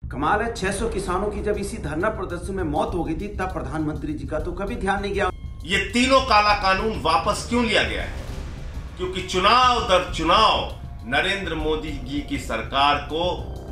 कमाल है, 600 किसानों की जब इसी धरना प्रदर्शन में मौत हो गई थी तब प्रधानमंत्री जी का तो कभी ध्यान नहीं गया। ये तीनों काला कानून वापस क्यों लिया गया है? क्योंकि चुनाव दर चुनाव नरेंद्र मोदी जी की सरकार को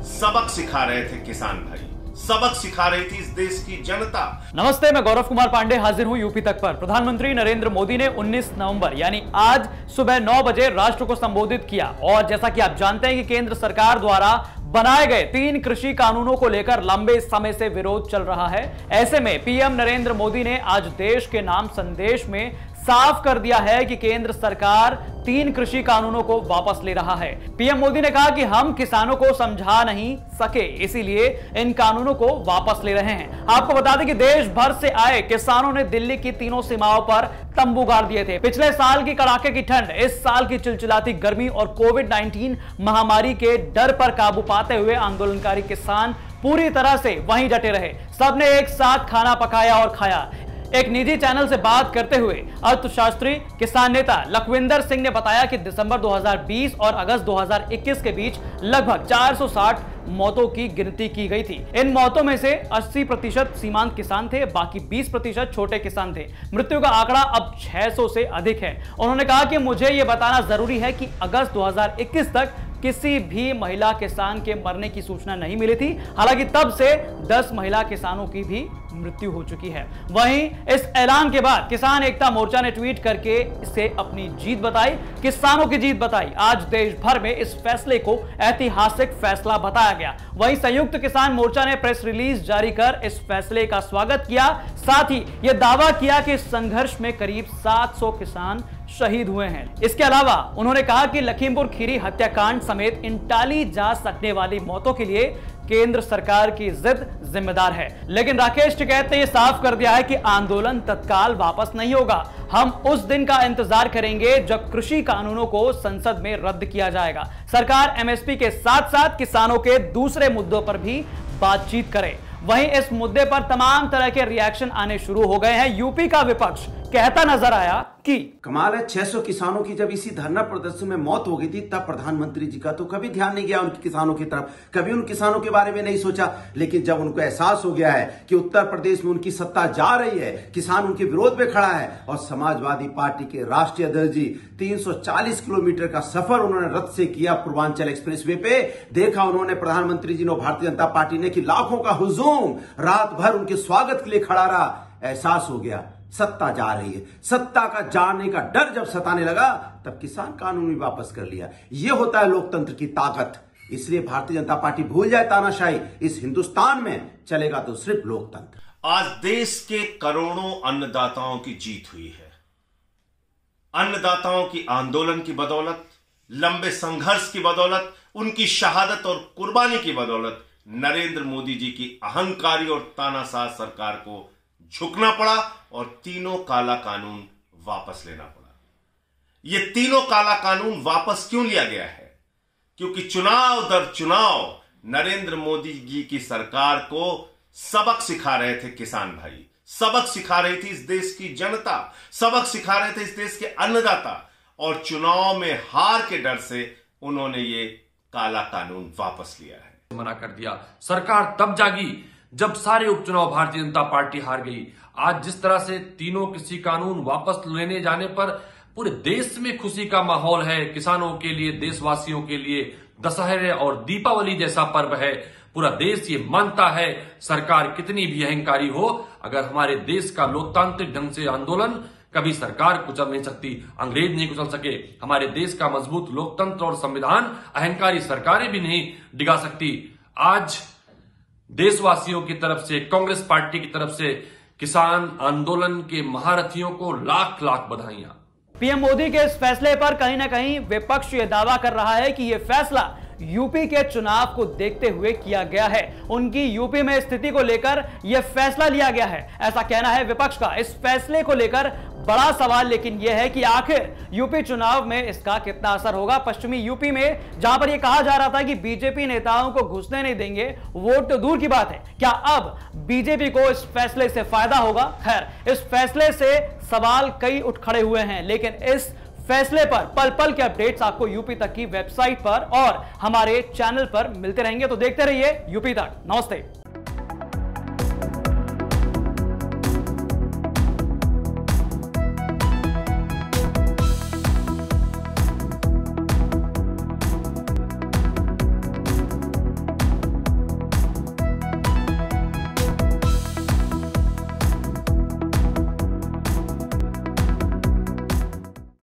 सबक सिखा रहे थे किसान भाई, सबक सिखा रही थी इस देश की जनता। नमस्ते, मैं गौरव कुमार पांडे हाजिर हूं यूपी तक पर। प्रधानमंत्री नरेंद्र मोदी ने 19 नवंबर यानी आज सुबह 9 बजे राष्ट्र को संबोधित किया और जैसा कि आप जानते हैं कि केंद्र सरकार द्वारा बनाए गए 3 कृषि कानूनों को लेकर लंबे समय से विरोध चल रहा है। ऐसे में पीएम नरेंद्र मोदी ने आज देश के नाम संदेश में साफ कर दिया है कि केंद्र सरकार 3 कृषि कानूनों को वापस ले रहा है। पीएम मोदी ने कहा कि हम किसानों को समझा नहीं सके, इसीलिए इन कानूनों को वापस ले रहे हैं। आपको बता दें कि देश भर से आए किसानों ने दिल्ली की तीनों सीमाओं पर तंबू गाड़ दिए थे। पिछले साल की कड़ाके की ठंड, इस साल की चिलचिलाती गर्मी और कोविड-19 महामारी के डर पर काबू पाते हुए आंदोलनकारी किसान पूरी तरह से वहीं डटे रहे। सबने एक साथ खाना पकाया और खाया। एक निजी चैनल से बात करते हुए अर्थशास्त्री किसान नेता लखविंदर सिंह ने बताया कि दिसंबर 2020 और अगस्त 2021 के बीच लगभग 460 मौतों की गिनती की गई थी। इन मौतों में से 80% सीमांत किसान थे, बाकी 20% छोटे किसान थे। मृत्यु का आंकड़ा अब 600 से अधिक है। उन्होंने कहा कि मुझे यह बताना जरूरी है कि अगस्त 2021 तक किसी भी महिला किसान के मरने की सूचना नहीं मिली थी। हालांकि तब से 10 महिला किसानों की भी मृत्यु हो चुकी है। वहीं इस ऐलान के बाद किसान एकता मोर्चा ने ट्वीट करके इसे अपनी जीत बताई, किसानों की जीत बताई। आज देश भर में इस फैसले को ऐतिहासिक फैसला बताया गया। वहीं संयुक्त किसान मोर्चा ने प्रेस रिलीज जारी कर इस फैसले का स्वागत किया। साथ ही यह दावा किया कि इस संघर्ष में करीब 700 किसान शहीद हुए हैं। इसके अलावा उन्होंने कहा कि लखीमपुर खीरी हत्याकांड समेत इन टाली जा सकने वाली मौतों के लिए केंद्र सरकार की जिद जिम्मेदार है। लेकिन राकेश टिकैत ने यह साफ कर दिया है कि आंदोलन तत्काल वापस नहीं होगा। हम उस दिन का इंतजार करेंगे जब कृषि कानूनों को संसद में रद्द किया जाएगा। सरकार एमएसपी के साथ साथ किसानों के दूसरे मुद्दों पर भी बातचीत करे। वहीं इस मुद्दे पर तमाम तरह के रिएक्शन आने शुरू हो गए हैं। यूपी का विपक्ष कहता नजर आया कि कमाल है, 600 किसानों की जब इसी धरना प्रदर्शन में मौत हो गई थी तब प्रधानमंत्री जी का तो कभी ध्यान नहीं गया उनके किसानों की तरफ, कभी उन किसानों के बारे में नहीं सोचा। लेकिन जब उनको एहसास हो गया है कि उत्तर प्रदेश में उनकी सत्ता जा रही है, किसान उनके विरोध में खड़ा है और समाजवादी पार्टी के राष्ट्रीय अध्यक्ष जी 340 किलोमीटर का सफर उन्होंने रथ से किया पूर्वांचल एक्सप्रेसवे पे, देखा उन्होंने प्रधानमंत्री जी ने, भारतीय जनता पार्टी ने कि लाखों का हुजूम रात भर उनके स्वागत के लिए खड़ा रहा। एहसास हो गया सत्ता जा रही है। सत्ता का जाने का डर जब सताने लगा तब किसान कानून भी वापस कर लिया। यह होता है लोकतंत्र की ताकत। इसलिए भारतीय जनता पार्टी भूल जाए तानाशाही, इस हिंदुस्तान में चलेगा तो सिर्फ लोकतंत्र। आज देश के करोड़ों अन्नदाताओं की जीत हुई है। अन्नदाताओं की आंदोलन की बदौलत, लंबे संघर्ष की बदौलत, उनकी शहादत और कुर्बानी की बदौलत नरेंद्र मोदी जी की अहंकारी और तानाशाह सरकार को झुकना पड़ा और तीनों काला कानून वापस लेना पड़ा। यह तीनों काला कानून वापस क्यों लिया गया है? क्योंकि चुनाव दर चुनाव नरेंद्र मोदी जी की सरकार को सबक सिखा रहे थे किसान भाई, सबक सिखा रही थी इस देश की जनता, सबक सिखा रहे थे इस देश के अन्नदाता। और चुनाव में हार के डर से उन्होंने ये काला कानून वापस लिया है, मना कर दिया। सरकार तब जागी जब सारे उपचुनाव भारतीय जनता पार्टी हार गई। आज जिस तरह से तीनों कृषि कानून वापस लेने जाने पर पूरे देश में खुशी का माहौल है, किसानों के लिए, देशवासियों के लिए दशहरे और दीपावली जैसा पर्व है। पूरा देश ये मानता है सरकार कितनी भी अहंकारी हो, अगर हमारे देश का लोकतांत्रिक ढंग से आंदोलन कभी सरकार कुचल नहीं सकती, अंग्रेज नहीं कुचल सके। हमारे देश का मजबूत लोकतंत्र और संविधान अहंकारी सरकारें भी नहीं डिगा सकती। आज देशवासियों की तरफ से, कांग्रेस पार्टी की तरफ से किसान आंदोलन के महारथियों को लाख लाख बधाइयां। पीएम मोदी के इस फैसले पर कहीं ना कहीं विपक्ष यह दावा कर रहा है कि यह फैसला यूपी के चुनाव को देखते हुए किया गया है। उनकी यूपी में स्थिति को लेकर यह फैसला लिया गया है, ऐसा कहना है विपक्ष का। इस फैसले को लेकर बड़ा सवाल लेकिन यह है कि आखिर यूपी चुनाव में इसका कितना असर होगा। पश्चिमी यूपी में जहां पर यह कहा जा रहा था कि बीजेपी नेताओं को घुसने नहीं देंगे, वोट तो दूर की बात है, क्या अब बीजेपी को इस फैसले से फायदा होगा? खैर, इस फैसले से सवाल कई उठ खड़े हुए हैं, लेकिन इस फैसले पर पल पल के अपडेट्स आपको यूपी तक की वेबसाइट पर और हमारे चैनल पर मिलते रहेंगे। तो देखते रहिए यूपी तक। नमस्ते।